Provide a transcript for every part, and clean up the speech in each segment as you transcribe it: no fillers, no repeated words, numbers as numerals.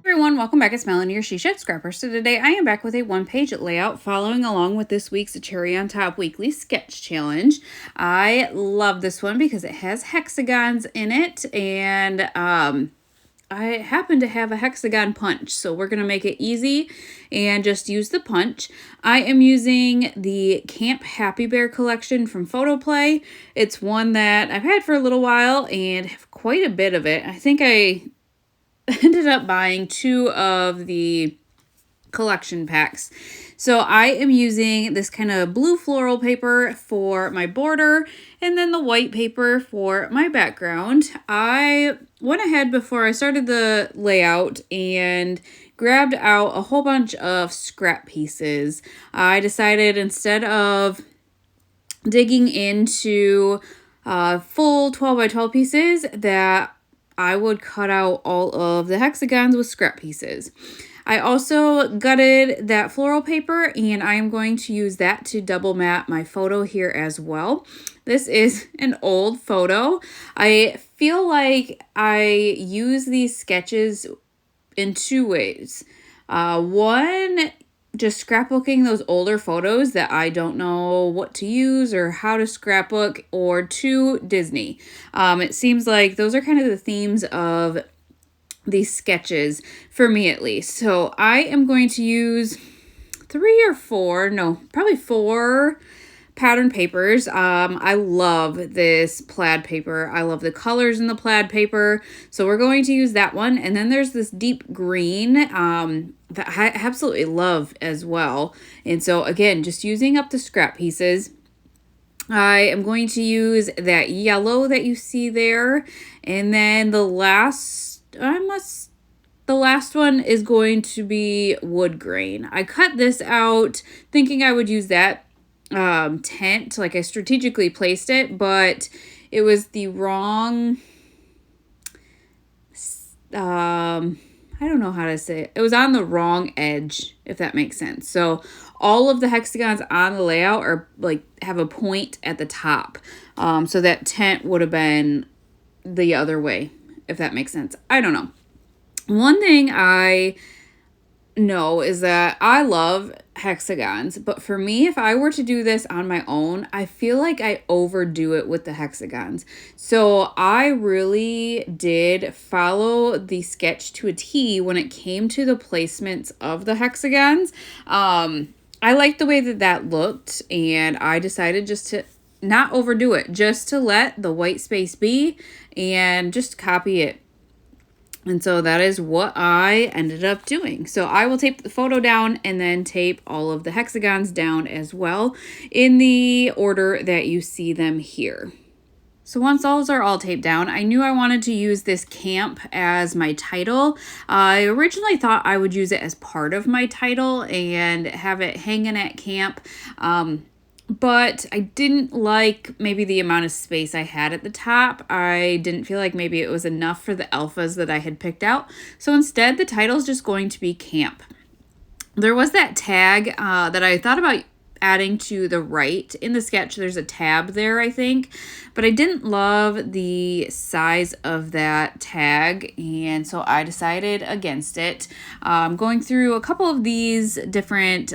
Everyone, welcome back. It's Melanie, your She Shed Scrapper. So today I am back with a one-page layout following along with this week's Cherry on Top Weekly Sketch Challenge. I love this one because it has hexagons in it, and I happen to have a hexagon punch, so we're going to make it easy and just use the punch. I am using the Camp Happy Bear collection from Photoplay. It's one that I've had for a little while and have quite a bit of it. I think I ended up buying 2 of the collection packs. So I am using this kind of blue floral paper for my border and then the white paper for my background. I went ahead before I started the layout and grabbed out a whole bunch of scrap pieces. I decided instead of digging into full 12 by 12 pieces that I would cut out all of the hexagons with scrap pieces. I also gutted that floral paper, and I am going to use that to double mat my photo here as well. This is an old photo. I feel like I use these sketches in 2 ways. One, just scrapbooking those older photos that I don't know what to use or how to scrapbook, or 2, Disney. It seems like those are kind of the themes of these sketches for me, at least. So I am going to use 3 or 4, no, probably 4 pattern papers. I love this plaid paper. I love the colors in the plaid paper. So we're going to use that one. And then there's this deep green that I absolutely love as well. And so again, just using up the scrap pieces. I am going to use that yellow that you see there. And then the last one is going to be wood grain. I cut this out thinking I would use that tent, like I strategically placed it, but it was the wrong, I don't know how to say it. It was on the wrong edge, if that makes sense. So all of the hexagons on the layout are like have a point at the top. So that tent would have been the other way, if that makes sense. I don't know. One thing I know is that I love hexagons, but for me, if I were to do this on my own, I feel like I overdo it with the hexagons. So I really did follow the sketch to a T when it came to the placements of the hexagons. I liked the way that looked, and I decided just to not overdo it, just to let the white space be and just copy it. And so that is what I ended up doing. So I will tape the photo down and then tape all of the hexagons down as well in the order that you see them here. So once those are all taped down, I knew I wanted to use this camp as my title. I originally thought I would use it as part of my title and have it hanging at camp. But I didn't like maybe the amount of space I had at the top. I didn't feel like maybe it was enough for the alphas that I had picked out. So instead, the title is just going to be camp. There was that tag that I thought about adding to the right in the sketch. There's a tab there, I think. But I didn't love the size of that tag, and so I decided against it. Going through a couple of these different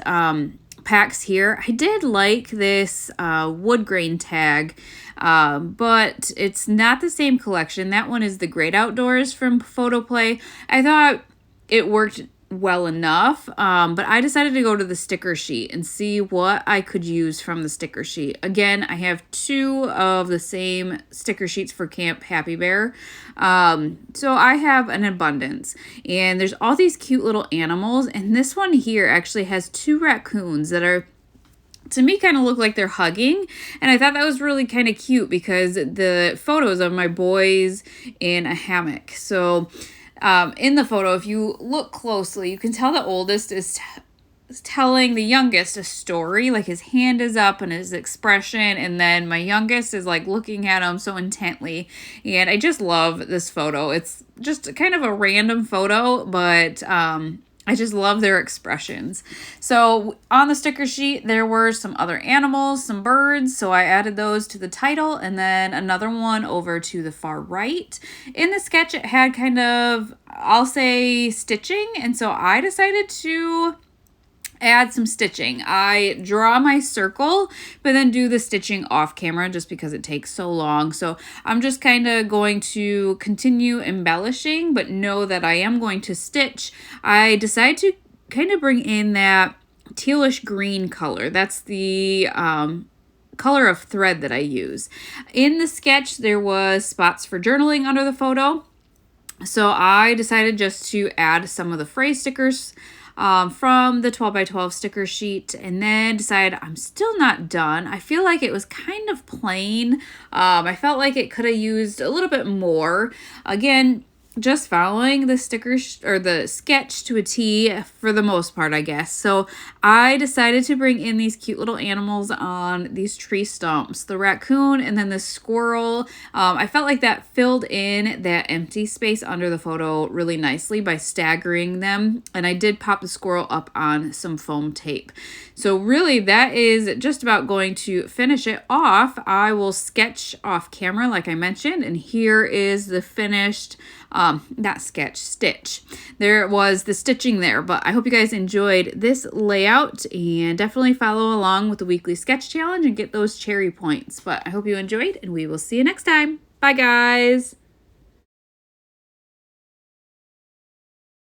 packs here, I did like this wood grain tag, but it's not the same collection. That one is the Great Outdoors from Photoplay. I thought it worked well enough, but I decided to go to the sticker sheet and see what I could use from the sticker sheet. Again, I have 2 of the same sticker sheets for Camp Happy Bear, so I have an abundance, and there's all these cute little animals, and this one here actually has 2 raccoons that are, to me, kind of look like they're hugging, and I thought that was really kind of cute because the photos of my boys in a hammock. So in the photo, if you look closely, you can tell the oldest is telling the youngest a story, like his hand is up and his expression, and then my youngest is like looking at him so intently, and I just love this photo. It's just kind of a random photo, but I I just love their expressions. So on the sticker sheet, there were some other animals, some birds. So I added those to the title, and then another one over to the far right. In the sketch, it had kind of, I'll say, stitching. And so I decided to add some stitching. I draw my circle, but then do the stitching off camera just because it takes so long. So I'm just kind of going to continue embellishing, but know that I am going to stitch. I decided to kind of bring in that tealish green color. That's the color of thread that I use. In the sketch, there was spots for journaling under the photo. So I decided just to add some of the phrase stickers from the 12 by 12 sticker sheet, and then decided I'm still not done. I feel like it was kind of plain. I felt like it could have used a little bit more. Again, just following the or the sketch to a T for the most part, I guess. So I decided to bring in these cute little animals on these tree stumps, the raccoon and then the squirrel. I felt like that filled in that empty space under the photo really nicely by staggering them. And I did pop the squirrel up on some foam tape. So really that is just about going to finish it off. I will sketch off camera like I mentioned, and here is the finished not sketch, stitch. There was the stitching there, but I hope you guys enjoyed this layout, and definitely follow along with the weekly sketch challenge and get those cherry points. But I hope you enjoyed, and we will see you next time. Bye guys.